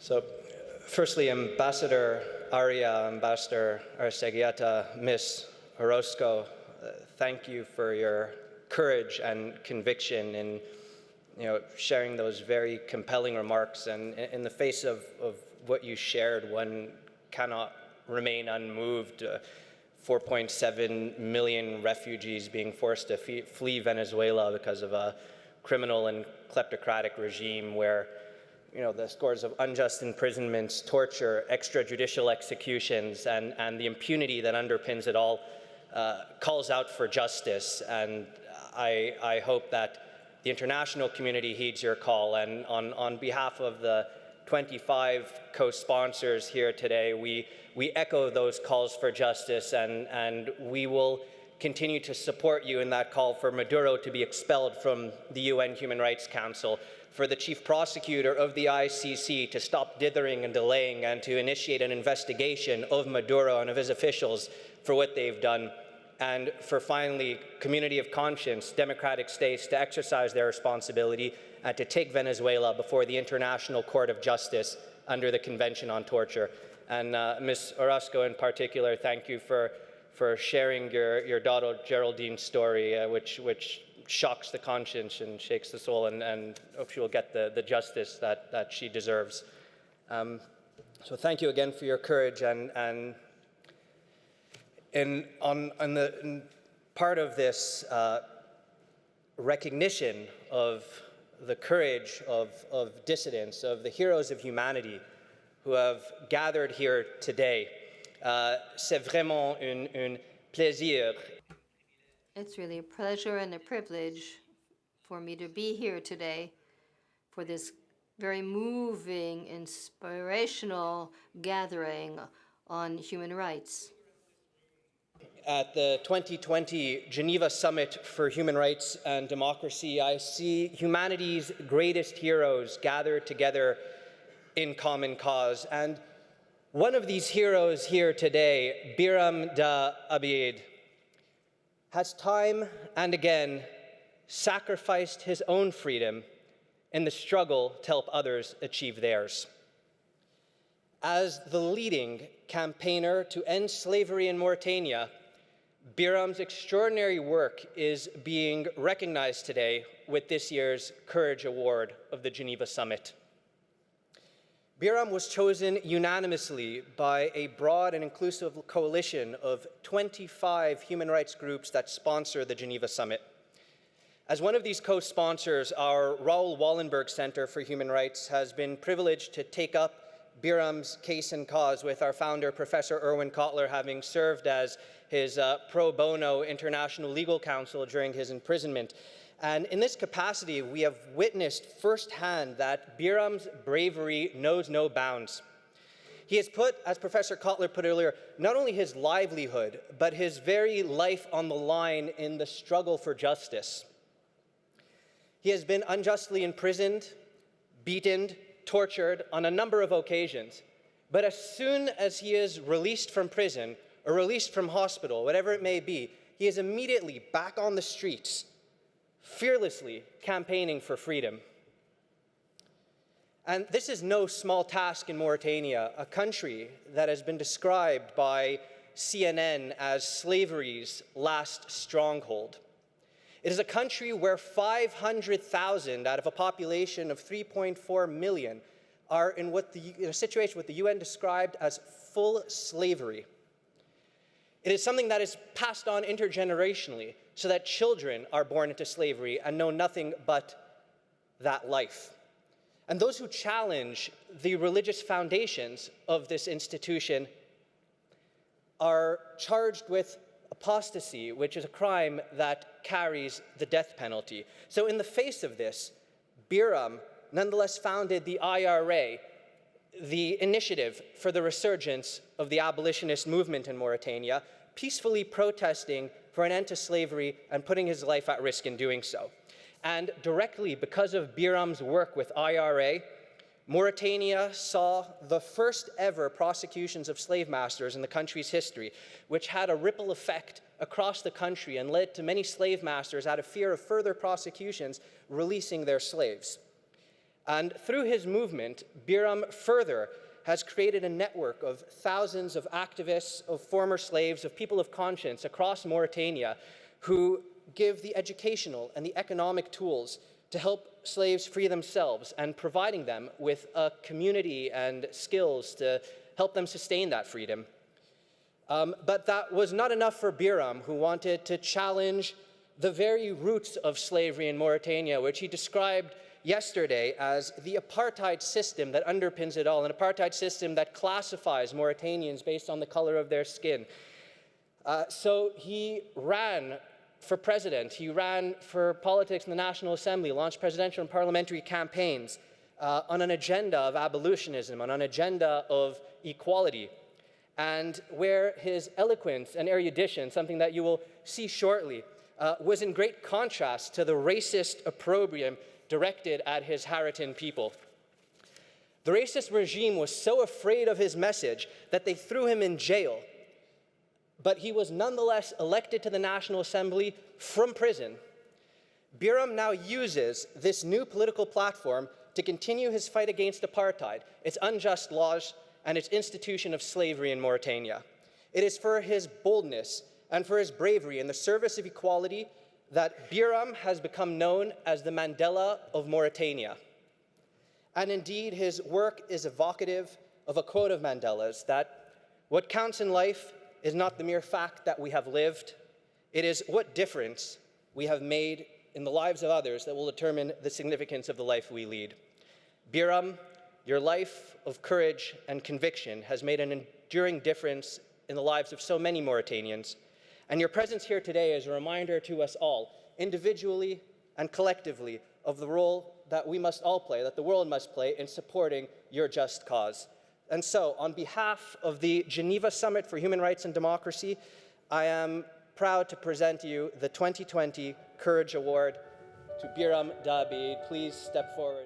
So, firstly, Ambassador Aria, Ambassador Arceguieta, Ms. Orozco, thank you for your courage and conviction in sharing those very compelling remarks. And in the face of what you shared, one cannot remain unmoved. 4.7 million refugees being forced to flee Venezuela because of a criminal and kleptocratic regime where the scores of unjust imprisonments, torture, extrajudicial executions, and the impunity that underpins it all calls out for justice. And I hope that the international community heeds your call. And on behalf of the 25 co-sponsors here today, we echo those calls for justice, and we will continue to support you in that call for Maduro to be expelled from the UN Human Rights Council, for the chief prosecutor of the ICC to stop dithering and delaying and to initiate an investigation of Maduro and of his officials for what they've done, and for finally, community of conscience, democratic states to exercise their responsibility and to take Venezuela before the International Court of Justice under the Convention on Torture. And Ms. Orozco in particular, thank you for sharing your daughter Geraldine's story, which shocks the conscience and shakes the soul, and hope she will get the justice that she deserves. So thank you again for your courage, and in part of this recognition of the courage of dissidents, of the heroes of humanity who have gathered here today. C'est vraiment un plaisir. It's really a pleasure and a privilege for me to be here today for this very moving, inspirational gathering on human rights. At the 2020 Geneva Summit for Human Rights and Democracy, I see humanity's greatest heroes gathered together in common cause. And one of these heroes here today, Biram Da Abid, has time and again sacrificed his own freedom in the struggle to help others achieve theirs. As the leading campaigner to end slavery in Mauritania, Biram's extraordinary work is being recognized today with this year's Courage Award of the Geneva Summit. Biram was chosen unanimously by a broad and inclusive coalition of 25 human rights groups that sponsor the Geneva Summit. As one of these co-sponsors, our Raoul Wallenberg Center for Human Rights has been privileged to take up Biram's case and cause, with our founder, Professor Erwin Kotler, having served as his pro bono international legal counsel during his imprisonment. And in this capacity, we have witnessed firsthand that Biram's bravery knows no bounds. He has put, as Professor Kotler put earlier, not only his livelihood, but his very life on the line in the struggle for justice. He has been unjustly imprisoned, beaten, tortured on a number of occasions. But as soon as he is released from prison or released from hospital, whatever it may be, he is immediately back on the streets, fearlessly campaigning for freedom. And this is no small task in Mauritania, a country that has been described by CNN as slavery's last stronghold. It is a country where 500,000 out of a population of 3.4 million are in a situation what the UN described as full slavery. It is something that is passed on intergenerationally, so that children are born into slavery and know nothing but that life. And those who challenge the religious foundations of this institution are charged with apostasy, which is a crime that carries the death penalty. So in the face of this, Biram nonetheless founded the IRA, the Initiative for the Resurgence of the Abolitionist Movement in Mauritania, peacefully protesting for an end to slavery and putting his life at risk in doing so. And directly because of Biram's work with IRA, Mauritania saw the first ever prosecutions of slave masters in the country's history, which had a ripple effect across the country and led to many slave masters, out of fear of further prosecutions, releasing their slaves. And through his movement, Biram further has created a network of thousands of activists, of former slaves, of people of conscience across Mauritania who give the educational and the economic tools to help slaves free themselves and providing them with a community and skills to help them sustain that freedom. But that was not enough for Biram, who wanted to challenge the very roots of slavery in Mauritania, which he described yesterday as the apartheid system that underpins it all, an apartheid system that classifies Mauritanians based on the color of their skin. So he ran for president, he ran for politics in the National Assembly, launched presidential and parliamentary campaigns on an agenda of abolitionism, on an agenda of equality, and where his eloquence and erudition, something that you will see shortly, was in great contrast to the racist opprobrium directed at his Haritan people. The racist regime was so afraid of his message that they threw him in jail, but he was nonetheless elected to the National Assembly from prison. Biram now uses this new political platform to continue his fight against apartheid, its unjust laws, and its institution of slavery in Mauritania. It is for his boldness and for his bravery in the service of equality that Biram has become known as the Mandela of Mauritania. And indeed, his work is evocative of a quote of Mandela's, that what counts in life is not the mere fact that we have lived, it is what difference we have made in the lives of others that will determine the significance of the life we lead. Biram, your life of courage and conviction has made an enduring difference in the lives of so many Mauritanians, and your presence here today is a reminder to us all, individually and collectively, of the role that we must all play, that the world must play in supporting your just cause. And so, on behalf of the Geneva Summit for Human Rights and Democracy, I am proud to present you the 2020 Courage Award to Biram Dabid. Please step forward.